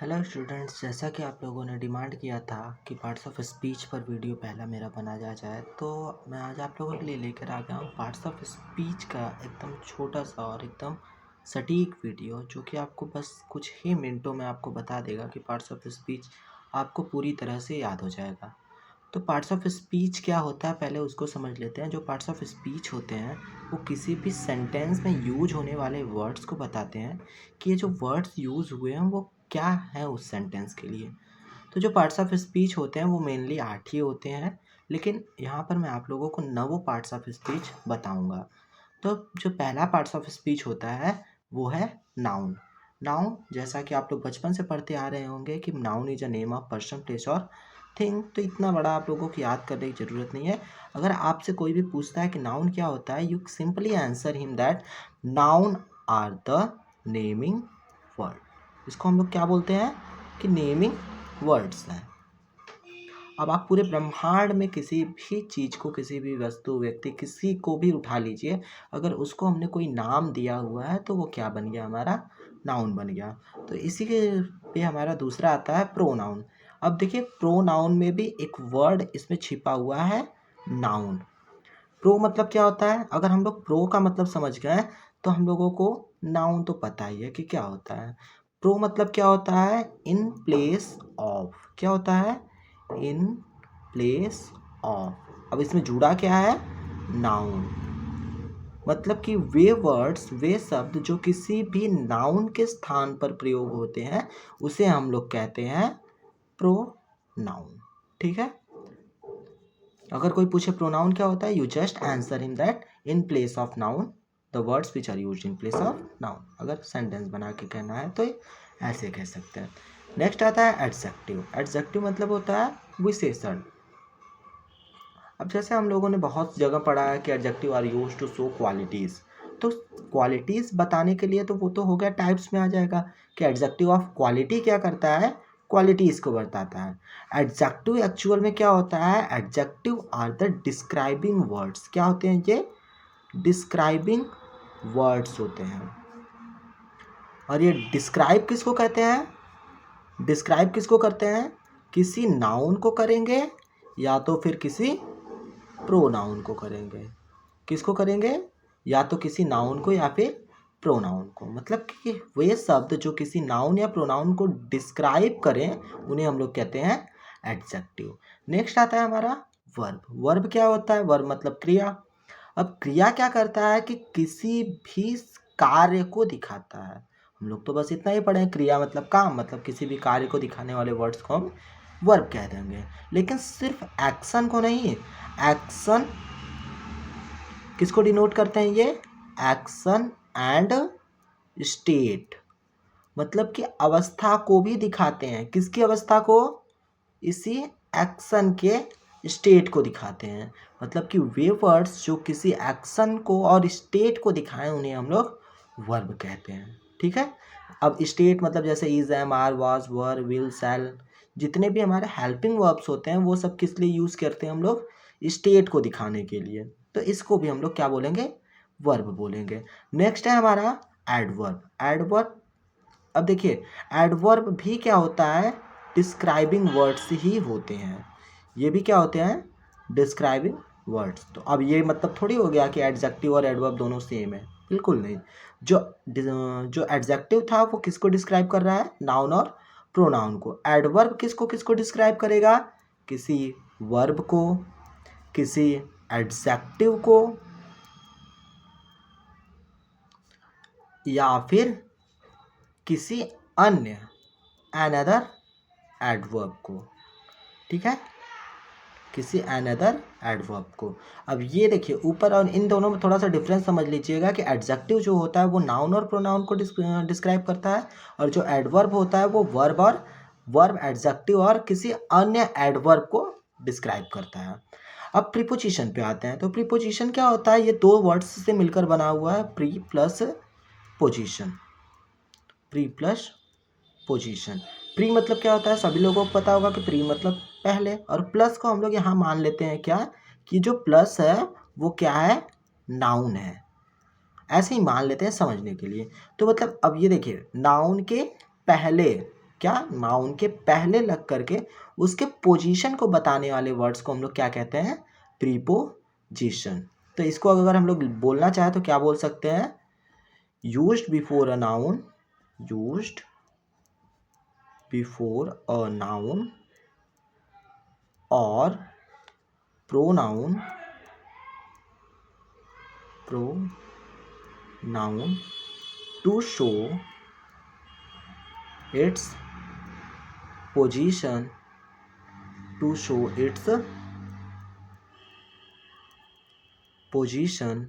Hello students, जैसा कि आप लोगों ने डिमांड किया था कि पार्ट्स ऑफ स्पीच पर वीडियो पहला मेरा बनाया जाए, तो मैं आज आप लोगों के लिए लेकर आ गया हूँ पार्ट्स ऑफ स्पीच का एकदम छोटा सा और एकदम सटीक वीडियो, जो कि आपको बस कुछ ही मिनटों में आपको बता देगा कि पार्ट्स ऑफ स्पीच आपको पूरी तरह से याद हो जाएगा। तो पार्ट्स ऑफ स्पीच क्या होता है, पहले उसको समझ लेते हैं। जो पार्ट्स ऑफ स्पीच होते हैं वो किसी भी सेंटेंस में यूज होने वाले वर्ड्स को बताते हैं कि ये जो वर्ड्स यूज़ हुए हैं वो क्या है उस सेंटेंस के लिए। तो जो पार्ट्स ऑफ स्पीच होते हैं वो मेनली 8 ही होते हैं, लेकिन यहाँ पर मैं आप लोगों को 9 पार्ट्स ऑफ स्पीच बताऊँगा। तो जो पहला पार्ट्स ऑफ स्पीच होता है वो है नाउन। नाउन, जैसा कि आप लोग बचपन से पढ़ते आ रहे होंगे कि noun is a name of person, place और थिंग, तो इतना बड़ा आप लोगों को याद करने की ज़रूरत नहीं है। अगर आपसे कोई भी पूछता है कि नाउन क्या होता है, you simply answer him that noun are the naming word. इसको हम लोग क्या बोलते हैं कि नेमिंग वर्ड्स हैं। अब आप पूरे ब्रह्मांड में किसी भी चीज़ को, किसी भी वस्तु, व्यक्ति, किसी को भी उठा लीजिए, अगर उसको हमने कोई नाम दिया हुआ है तो वो क्या बन गया, हमारा नाउन बन गया। तो इसी के पे हमारा दूसरा आता है प्रोनाउन। अब देखिए, प्रोनाउन में भी एक वर्ड इसमें छिपा हुआ है, नाउन। प्रो मतलब क्या होता है, अगर हम लोग प्रो का मतलब समझ गए तो हम लोगों को नाउन तो पता ही है कि क्या होता है। प्रो मतलब क्या होता है, इन प्लेस ऑफ। क्या होता है, इन प्लेस ऑफ। अब इसमें जुड़ा क्या है, नाउन। मतलब कि वे वर्ड्स, वे शब्द जो किसी भी नाउन के स्थान पर प्रयोग होते हैं उसे हम लोग कहते हैं प्रोनाउन। ठीक है। अगर कोई पूछे प्रोनाउन क्या होता है, you just answer in that in place of noun the words which are used in place of noun. अगर सेंटेंस बना के कहना है तो ऐसे कह सकते हैं। नेक्स्ट आता है एडजेक्टिव। एडजेक्टिव मतलब होता है विशेषण। अब जैसे हम लोगों ने बहुत जगह पढ़ा है कि adjective are used to show qualities, तो क्वालिटीज़ बताने के लिए तो वो तो हो गया, टाइप्स में आ जाएगा कि एडजेक्टिव ऑफ क्वालिटी क्या करता है, क्वालिटीज़ को बताता है। एडजेक्टिव एक्चुअल में क्या होता है, adjective are the describing words. क्या होते हैं ये, डिस्क्राइबिंग वर्ड्स होते हैं। और ये डिस्क्राइब किसको कहते हैं, डिस्क्राइब किसको करते हैं, किसी नाउन को करेंगे या तो फिर किसी प्रोनाउन को करेंगे। किसको करेंगे, या तो किसी नाउन को या फिर प्रोनाउन को। मतलब कि वे शब्द जो किसी नाउन या प्रोनाउन को डिस्क्राइब करें उन्हें हम लोग कहते हैं एडजेक्टिव। नेक्स्ट आता है हमारा वर्ब। वर्ब क्या होता है, वर्ब मतलब क्रिया। अब क्रिया क्या करता है कि किसी भी कार्य को दिखाता है। हम लोग तो बस इतना ही पढ़े हैं, क्रिया मतलब काम, मतलब किसी भी कार्य को दिखाने वाले वर्ड्स को हम वर्ब कह देंगे। लेकिन सिर्फ एक्शन को नहीं, एक्शन किसको डिनोट करते हैं, ये एक्शन एंड स्टेट, मतलब कि अवस्था को भी दिखाते हैं। किसकी अवस्था को, इसी एक्शन के स्टेट को दिखाते हैं। मतलब कि वे वर्ड्स जो किसी एक्शन को और स्टेट को दिखाएं उन्हें हम लोग वर्ब कहते हैं। ठीक है। अब स्टेट मतलब जैसे is, am, are, was, were, will, shall, जितने भी हमारे हेल्पिंग वर्ब्स होते हैं वो सब किस लिए यूज़ करते हैं हम लोग, स्टेट को दिखाने के लिए। तो इसको भी हम लोग क्या बोलेंगे, वर्ब बोलेंगे। नेक्स्ट है हमारा एडवर्ब। एडवर्ब, अब देखिए एडवर्ब भी क्या होता है, डिस्क्राइबिंग वर्ड्स ही होते हैं। ये भी क्या होते हैं, डिस्क्राइबिंग वर्ड्स। तो अब ये मतलब थोड़ी हो गया कि एडजेक्टिव और एडवर्ब दोनों सेम है, बिल्कुल नहीं। जो एडजेक्टिव था वो किसको डिस्क्राइब कर रहा है, नाउन और प्रोनाउन को। एडवर्ब किसको किसको डिस्क्राइब करेगा, किसी वर्ब को, किसी एडजेक्टिव को, या फिर किसी अन्य अनदर एडवर्ब को। ठीक है, किसी अनदर एडवर्ब को। अब ये देखिए ऊपर और इन दोनों में थोड़ा सा डिफरेंस समझ लीजिएगा कि एडजेक्टिव जो होता है वो नाउन और प्रोनाउन को डिस्क्राइब करता है, और जो एडवर्ब होता है वो वर्ब एडजेक्टिव और किसी अन्य एडवर्ब को डिस्क्राइब करता है। अब प्रीपोजिशन पे आते हैं। तो प्रीपोजिशन क्या होता है, ये दो वर्ड्स से मिलकर बना हुआ है, pre plus position. Pre plus position. Pre मतलब क्या होता है, सभी लोगों को पता होगा कि प्री मतलब पहले, और प्लस को हम लोग यहाँ मान लेते हैं क्या, कि जो प्लस है वो क्या है, नाउन है। ऐसे ही मान लेते हैं समझने के लिए। तो मतलब अब ये देखिए नाउन के पहले क्या, नाउन के पहले लग करके उसके पोजीशन को बताने वाले वर्ड्स को हम लोग क्या कहते हैं, प्रीपोजिशन। तो इसको अगर हम लोग बोलना चाहे तो क्या बोल सकते हैं, used before a noun, used before a noun और pronoun, pronoun to show its position, to show its position,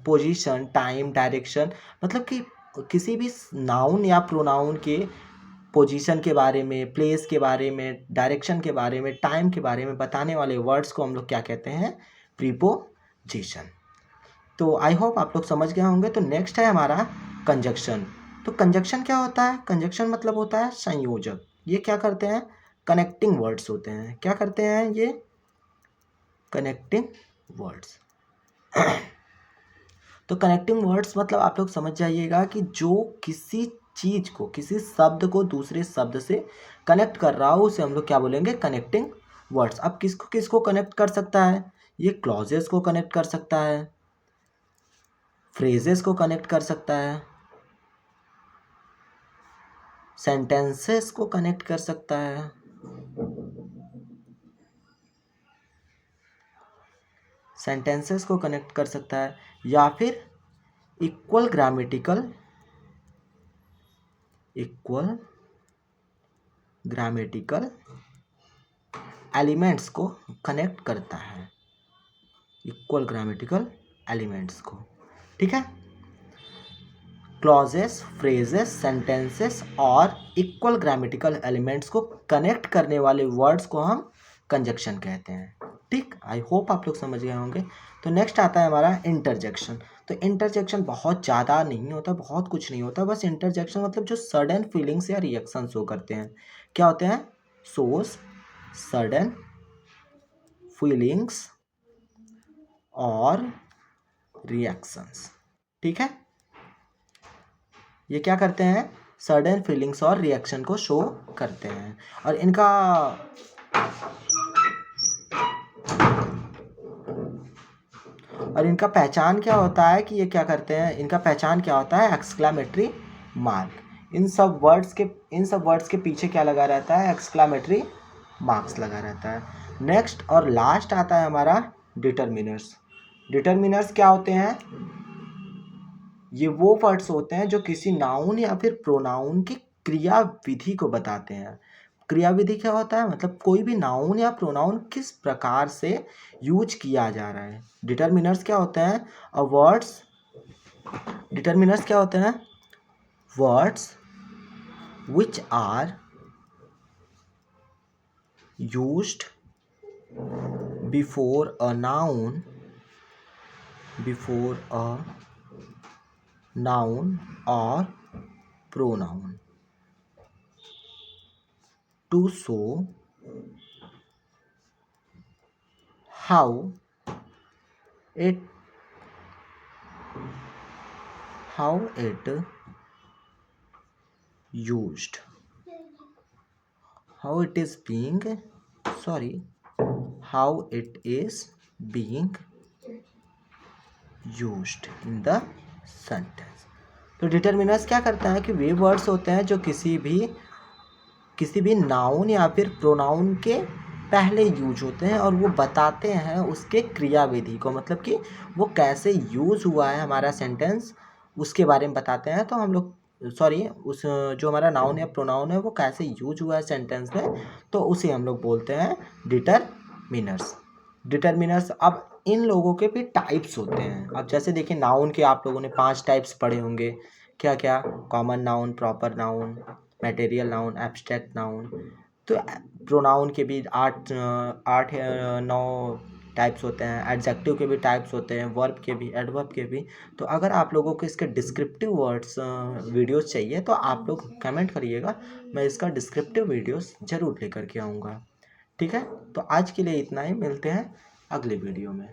position, time, direction, मतलब कि किसी भी नाउन या प्रोनाउन के पोजीशन के बारे में, प्लेस के बारे में, डायरेक्शन के बारे में, टाइम के बारे में बताने वाले वर्ड्स को हम लोग क्या कहते हैं, प्रीपोजिशन। तो आई होप आप लोग समझ गए होंगे। तो नेक्स्ट है हमारा कंजक्शन। तो कंजक्शन क्या होता है, कंजक्शन मतलब होता है संयोजक। ये क्या करते हैं, कनेक्टिंग वर्ड्स होते हैं। क्या करते हैं ये, कनेक्टिंग वर्ड्स। तो कनेक्टिंग वर्ड्स मतलब आप लोग समझ जाइएगा कि जो किसी चीज को, किसी शब्द को दूसरे शब्द से कनेक्ट कर रहा हो उसे हम लोग क्या बोलेंगे, कनेक्टिंग वर्ड्स। अब किसको किसको कनेक्ट कर सकता है, ये क्लॉजेस को कनेक्ट कर सकता है, फ्रेजेस को कनेक्ट कर सकता है, सेंटेंसेस को कनेक्ट कर सकता है, सेंटेंसेस को कनेक्ट कर सकता है, या फिर इक्वल ग्रामेटिकल एलिमेंट्स को कनेक्ट करता है, इक्वल ग्रामेटिकल एलिमेंट्स को। ठीक है, क्लॉजेस, फ्रेजेस, सेंटेंसेस और इक्वल ग्रामेटिकल एलिमेंट्स को कनेक्ट करने वाले वर्ड्स को हम कंजक्शन कहते हैं। ठीक, आई होप आप लोग समझ गए होंगे। तो नेक्स्ट आता है हमारा इंटरजेक्शन। तो इंटरजेक्शन बहुत ज़्यादा नहीं होता, बहुत कुछ नहीं होता, बस इंटरजेक्शन मतलब जो सडन फीलिंग्स या रिएक्शन शो करते हैं। क्या होते हैं, शोज सडन फीलिंग्स और रिएक्शंस। ठीक है, ये क्या करते हैं, सडन फीलिंग्स और रिएक्शन को शो करते हैं। और इनका पहचान क्या होता है कि ये क्या करते हैं, इनका पहचान क्या होता है, एक्सक्लामेटरी मार्क। इन सब वर्ड्स के पीछे क्या लगा रहता है, एक्सक्लामेटरी मार्क्स लगा रहता है। नेक्स्ट और लास्ट आता है हमारा डिटरमिनर्स। डिटरमिनर्स क्या होते हैं, ये वो वर्ड्स होते हैं जो किसी नाउन या फिर प्रोनाउन की क्रिया विधि को बताते हैं। क्रिया विधि क्या होता है, मतलब कोई भी नाउन या प्रोनाउन किस प्रकार से यूज किया जा रहा है। डिटरमिनर्स क्या होते हैं, डिटरमिनर्स क्या होते हैं, words which are used before a noun or pronoun to show how it used, how it is being used in the sentence। तो डिटरमिनर्स क्या करता है कि वे वर्ड्स होते हैं जो किसी भी नाउन या फिर प्रोनाउन के पहले यूज होते हैं और वो बताते हैं उसके क्रिया विधि को, मतलब कि वो कैसे यूज हुआ है हमारा सेंटेंस, उसके बारे में बताते हैं। तो हम लोग उस जो हमारा नाउन या प्रोनाउन है वो कैसे यूज हुआ है सेंटेंस में, तो उसे हम लोग बोलते हैं डिटरमिनर्स। अब इन लोगों के भी टाइप्स होते हैं। अब जैसे देखिए, नाउन के आप लोगों ने 5 टाइप्स पढ़े होंगे। क्या क्या, common noun, proper noun, material noun, abstract noun. तो प्रोनाउन के भी 8-9 टाइप्स होते हैं, एडजेक्टिव के भी टाइप्स होते हैं, वर्ब के भी, एडवर्ब के भी। तो अगर आप लोगों को इसके डिस्क्रिप्टिव वर्ड्स वीडियोस चाहिए तो आप लोग कमेंट करिएगा, मैं इसका डिस्क्रिप्टिव वीडियोस ज़रूर लेकर के आऊँगा। ठीक है, तो आज के लिए इतना ही, मिलते हैं अगले वीडियो में।